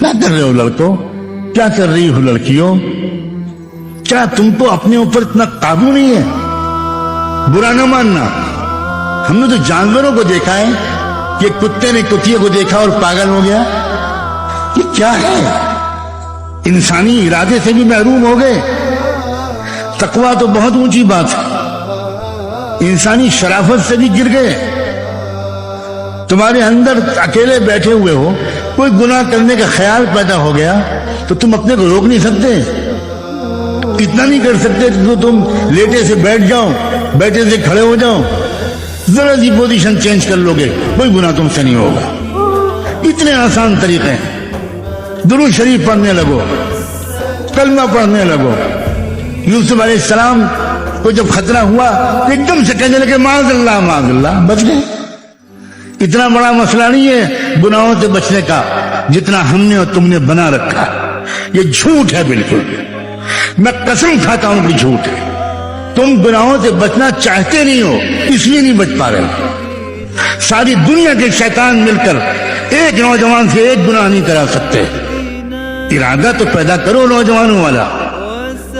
क्या कर रहे हो लड़कों, क्या कर रही हो लड़कियों? क्या तुमको अपने ऊपर इतना काबू नहीं है? बुरा न मानना, हमने तो जानवरों को देखा है कि कुत्ते ने कुतिये को देखा और पागल हो गया। ये क्या है? इंसानी इरादे से भी महरूम हो गए। तकवा तो बहुत ऊंची बात है, इंसानी शराफत से भी गिर गए। तुम्हारे अंदर अकेले बैठे हुए हो, कोई गुनाह करने का ख्याल पैदा हो गया तो तुम अपने को रोक नहीं सकते, इतना नहीं कर सकते तो तुम लेटे से बैठ जाओ, बैठे से खड़े हो जाओ, जरा सी पोजीशन चेंज कर लोगे, कोई गुनाह तुमसे नहीं होगा। इतने आसान तरीके हैं। दुरूद शरीफ पढ़ने लगो, कलमा पढ़ने लगो। यूसुफ अलैहिस्सलाम को जब खतरा हुआ एकदम से कहने लगे माज़अल्लाह माज़अल्लाह, बच गए। इतना बड़ा मसला नहीं है गुनाहों से बचने का जितना हमने और तुमने बना रखा। ये झूठ है, बिल्कुल मैं कसम खाता हूं कि झूठ है। तुम गुनाहों से बचना चाहते नहीं हो, इसलिए नहीं बच पा रहे। सारी दुनिया के शैतान मिलकर एक नौजवान से एक गुनाह नहीं करा सकते। इरादा तो पैदा करो नौजवानों वाला।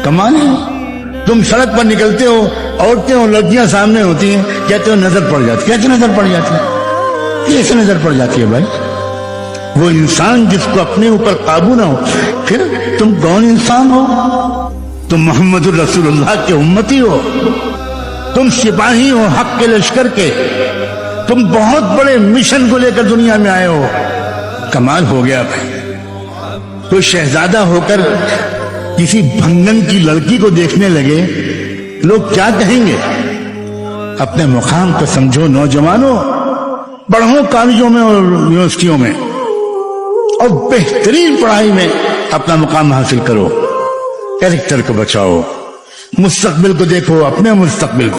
कमाल है, तुम सड़क पर निकलते हो, औरतें और लड़कियां सामने होती हैं, कहते हो नजर पड़ जाती। कैसे नजर पड़ जाती है? कैसे नजर पड़ जाती है भाई? वो इंसान जिसको अपने ऊपर काबू ना हो, फिर तुम कौन इंसान हो? तुम मोहम्मद रसूलुल्लाह के उम्मती हो, तुम सिपाही हो हक के लश्कर के, तुम बहुत बड़े मिशन को लेकर दुनिया में आए हो। कमाल हो गया भाई। कोई शहजादा होकर किसी भंगन की लड़की को देखने लगे, लोग क्या कहेंगे? अपने मुकाम को समझो नौजवानों, पढ़ो कॉलेजों में और यूनिवर्सिटियों में और बेहतरीन पढ़ाई में अपना मुकाम हासिल करो। कैरेक्टर को बचाओ, मुस्तकबिल को देखो, अपने मुस्तकबिल को।